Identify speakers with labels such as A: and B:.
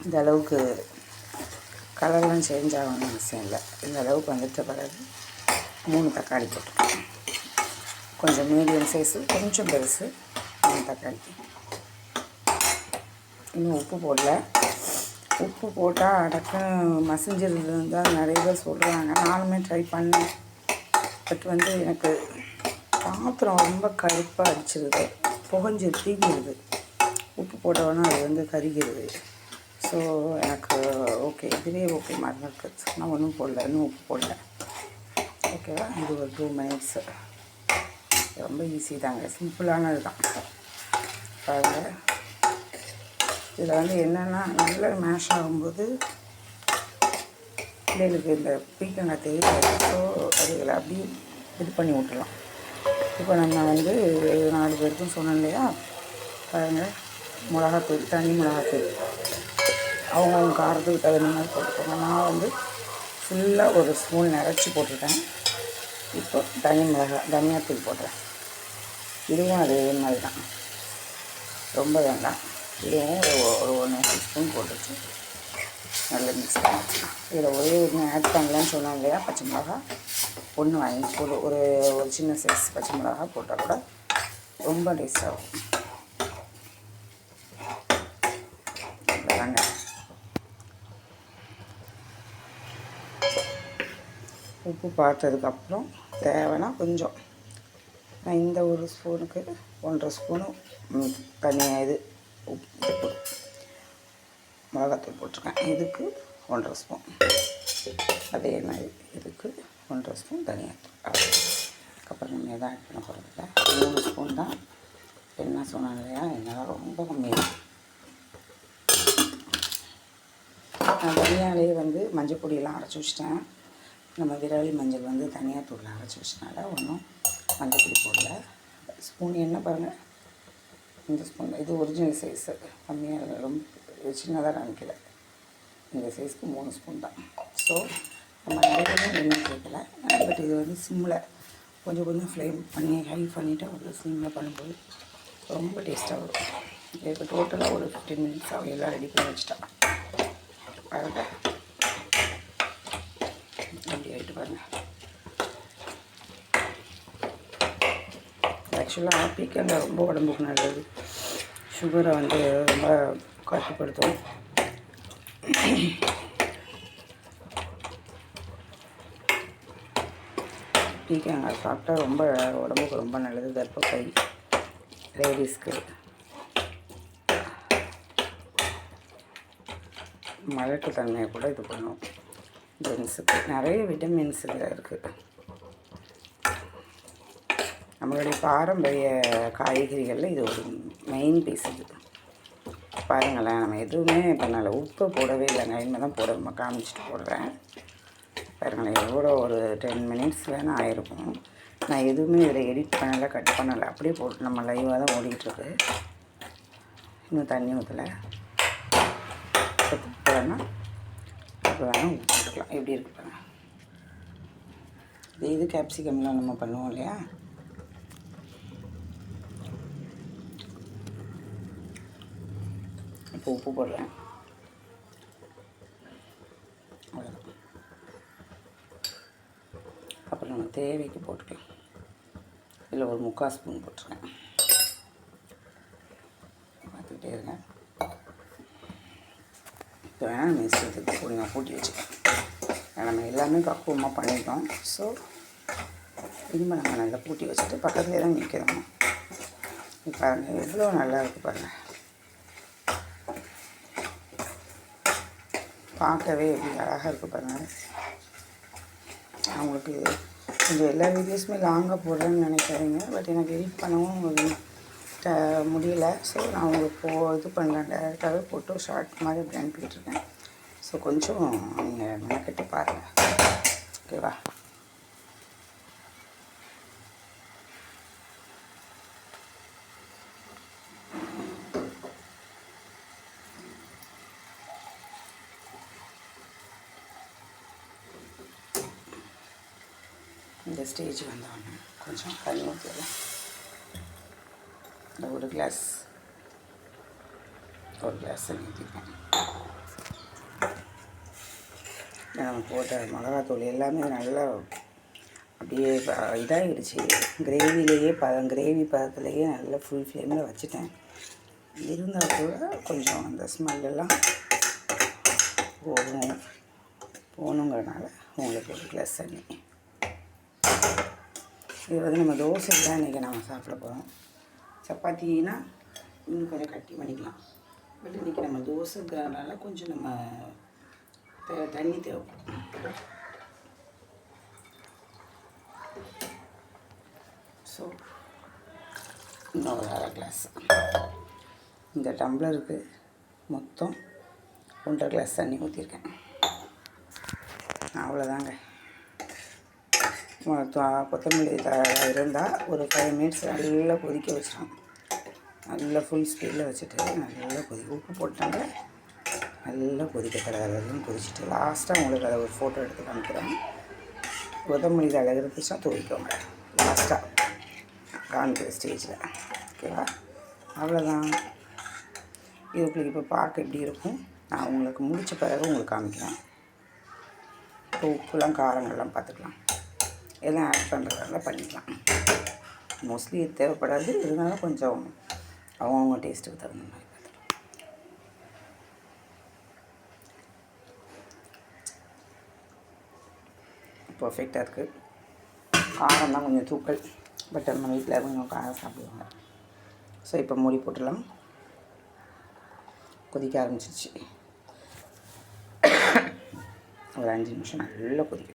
A: இந்த அளவுக்கு கலர்லாம் சேஞ்ச் ஆகணும்னு அவசியம் இல்லை. இந்த அளவுக்கு வந்துட்ட பிறகு 3 தக்காளி போட்டுருக்கேன். கொஞ்சம் மீடியம் சைஸு, கொஞ்சம் பெருசு 3 தக்காளி. இன்னும் உப்பு போடல. உப்பு போட்டால் அடக்கம் மசிஞ்சிருந்தது தான் நிறைய பேர் சொல்கிறாங்க. நானுமே ட்ரை பண்ணேன். பட் எனக்கு பாத்திரம் ரொம்ப கருப்பாக அடிச்சிருது, புகஞ்சு தீங்கிடுது. உப்பு போட்டோன்னா அது கரிகிறது. ஸோ எனக்கு ஓகே, இதுவே ஓகே மாதிரி இருக்குது. நான் ஒன்றும் போடல, இன்னும் உப்பு போடல. ஓகேவா? இது ஒரு 2 மினிட்ஸ். ரொம்ப ஈஸி தாங்க, சிம்பிளானது தான். பாருங்கள், இதில் என்னென்னா நல்லா மேஷ் ஆகும்போது பிள்ளைகளுக்கு இந்த பீக்கங்காய் தெரியாது. ஸோ அதுகளை அப்படியே இது பண்ணி விட்டுலாம். இப்போ நம்ம 4 பேருக்கும் சொன்னோம் இல்லையா? பாருங்கள், மிளகாத்தூள், தனி மிளகாத்தூள் அவங்க காரத்துக்கு தகுந்த மாதிரி போட்டுக்கோங்க. நான் ஃபுல்லாக ஒரு ஸ்பூன் நிறச்சி போட்டுருக்கேன். இப்போ தனியாத்தூள் போடுறேன். இதுவும் அதே மாதிரி தான், ரொம்ப வேண்டாம். இதுவும் ஒரு 1 ஸ்பூன் போட்டுச்சு நல்லா மிக்ஸ் பண்ணிக்கலாம். இதில் ஒரே ஒன்று ஆட் பண்ணலான்னு சொன்னாங்க இல்லையா? பச்சை மிளகா 1 வாங்கி போடு. ஒரு சின்ன சைஸ் பச்சை மிளகா போட்டால் கூட ரொம்ப டேஸ்டாகும். அவ்வளோதாங்க. உப்பு பார்த்ததுக்கப்புறம் தேவைன்னா கொஞ்சம், நான் இந்த ஒரு ஸ்பூனுக்கு 1.5 ஸ்பூனு தனியாக உப்பு மிளகாத்தூள் போட்டிருக்கேன். இதுக்கு 1.5 ஸ்பூன், அதே மாதிரி இதுக்கு 1.5 ஸ்பூன் தனியாத்தூள். அதுக்கப்புறம் நம்ம எதாவது ஆட் பண்ண போகிறதில்ல. 3 ஸ்பூன் தான். என்ன சொன்னேன் இல்லையா? என்னால் ரொம்ப கம்மியாக. நான் தனியாலே மஞ்சள் பொடியெல்லாம் அரைச்சி வச்சிட்டேன். நம்ம விரலி மஞ்சள் தனியாத்தூளில் அரைச்சி வச்சனால ஒன்றும் மஞ்சள் பொடி போடல. ஸ்பூன் என்ன பாருங்கள், இந்த ஸ்பூன். இது ஒரிஜினல் சைஸு, கம்மியாக ரொம்ப சின்னதாக காமிக்கல. இந்த சைஸ்க்கு 3 ஸ்பூன் தான். ஸோ நம்ம நிறைய எண்ணெய் சேர்க்கல. பட் இது சிம்மில் கொஞ்சம் ஃப்ளேம் பண்ணி ஹை பண்ணிவிட்டு ஒரு சிம்மில் பண்ணும்போது ரொம்ப டேஸ்ட்டாக வரும். இப்போ டோட்டலாக ஒரு 15 மினிட்ஸ் அவங்க எல்லாம் ரெடி பண்ணி வச்சுட்டான். பாருங்கள், அப்படி ஆகிட்டு பாருங்கள். ஆக்சுவலாக பீக்கங்காய் ரொம்ப உடம்புக்கு நல்லது. சுகரை ரொம்ப கட்டுப்படுத்தும். பீக்கங்காய் சாப்பிட்டா ரொம்ப உடம்புக்கு ரொம்ப நல்லது. கர்ப்பப்பை லேடிஸ்க்கு, மலட்டு தன்மையை கூட இது பண்ணும். ஜென்ஸுக்கு நிறைய விட்டமின்ஸ் இதில் இருக்குது. நம்மளுடைய பாரம்பரிய காய்கறிகளில் இது ஒரு மெயின் பீஸ். இது பாருங்களேன், நம்ம எதுவுமே பண்ணலை. உப்பு போடவே இல்லைங்க, இனிமேல் தான் போட காமிச்சிட்டு போடுறேன். பாருங்களேன், எவ்வளோ ஒரு 10 மினிட்ஸ் வேணால் ஆயிருக்கும். நான் எதுவுமே இதில் எடிட் பண்ணலை, கட் பண்ணலை. அப்படியே போட்டு நம்ம லைவாக தான் ஓடிக்கிட்டுருக்கு. இன்னும் தண்ணி ஊற்றலை. போடனா அப்போ வேணால் போட்டுக்கலாம். எப்படி இருக்கு பாருங்கள். இது கேப்சிகம்லாம் நம்ம பண்ணுவோம் இல்லையா? இப்போ உப்பு போடுறேன். அவ்வளோதான். அப்புறம் நம்ம தேவைக்கு போட்டுக்கலாம். இதில் ஒரு 3/4 ஸ்பூன் போட்டுருக்கேன். பார்த்துக்கிட்டே இருங்க. இப்போ வேணால் நம்ம இஷ்டத்துக்கு பொடிங்க கூட்டி வச்சுக்கலாம். நம்ம எல்லாமே பக்குவமாக பண்ணிட்டோம். ஸோ இனிமேல் நம்ம நல்லா கூட்டி வச்சுட்டு பக்கத்துலேயே தான் நிற்கிறோம். பாருங்கள், எவ்வளோ நல்லா இருக்குது பாருங்கள். பார்க்கவே எப்படி அழகாக இருக்குது பாருங்கள். அவங்களுக்கு கொஞ்சம் எல்லா வீடியோஸுமே லாங்காக போடுறேன்னு நினைக்காதீங்க. பட் எனக்கு எடிட் பண்ணவும் முடியல. ஸோ நான் உங்களுக்கு இது பண்ணுறேன், டேரெக்டாகவே போட்டு ஷார்ட் மாதிரி அப்படி அனுப்பிட்டுருக்கேன். ஸோ கொஞ்சம் நீங்கள் மெனக்கெட்டு பாருங்கள். ஓகேவா? இந்த ஸ்டேஜ் வந்தோடனே கொஞ்சம் தண்ணி ஊற்றிடலாம். இந்த ஒரு கிளாஸ் ஒரு கிளாஸ் தண்ணி ஊற்றிப்பேன். நம்ம போட்ட மிளகாத்தூள் எல்லாமே நல்லா அப்படியே இதாகிடுச்சு. கிரேவிலேயே கிரேவி பதத்துலேயே நல்லா ஃபுல் ஃப்ளேமில் வச்சுட்டேன். இருந்தால் கூட கொஞ்சம் அந்த ஸ்மெல்லாம் போகணுங்கிறனால உங்களுக்கு ஒரு கிளாஸ் தண்ணி. இது வந்து நம்ம தோசைக்கு தான் இன்றைக்கி நம்ம சாப்பிட போகிறோம். சப்பாத்தினா இன்னும் கொஞ்சம் கட்டி பண்ணிக்கலாம். பட் இன்றைக்கி நம்ம தோசைங்கிறனால கொஞ்சம் நம்ம தண்ணி தேவைப்படும். ஸோ இன்னும் ஒரு அரை கிளாஸ். இந்த டம்ளருக்கு மொத்தம் 1.5 கிளாஸ் தண்ணி ஊற்றிருக்கேன். அவ்வளோதாங்க. கொத்தமல்லி இருந்தால் ஒரு 5 மினிட்ஸ் நல்லா கொதிக்க வச்சிடும். நல்லா ஃபுல் ஸ்பீடில் வச்சுட்டு நல்லா உப்பு போட்டாங்க. நல்லா கொதிக்க தடவைன்னு கொதிச்சுட்டு லாஸ்ட்டாக உங்களுக்கு அதை ஒரு ஃபோட்டோ எடுத்து காமிக்கிறேன். கொத்தமல்லி தழை இருந்துச்சுன்னா துவைக்கோங்க லாஸ்ட்டாக காமிக்கிற ஸ்டேஜில். ஓகேவா? அவ்வளோதான். இது உங்களுக்கு இப்போ பார்க்க எப்படி இருக்கும் நான் உங்களுக்கு முடித்த பிறகு உங்களுக்கு காமிக்கிறேன். இப்போ உப்புலாம் காரங்கள்லாம் பார்த்துக்கலாம். எல்லாம் ஆட் பண்ணுறதெல்லாம் பண்ணிக்கலாம். மோஸ்ட்லி இது தேவைப்படாது. இருந்தாலும் கொஞ்சம் அவங்கவுங்க டேஸ்ட்டுக்கு தகுந்த மாதிரி பார்த்துக்கலாம். பர்ஃபெக்டாக இருக்குது. காரம் தான் கொஞ்சம் தூக்கல். பட் நம்ம வீட்டில் கொஞ்சம் காரம் சாப்பிடுவாங்க. ஸோ இப்போ மூடி போட்டுடலாம். கொதிக்க ஆரம்பிச்சிருச்சு. ஒரு 5 நிமிஷம் நல்லா கொதிக்க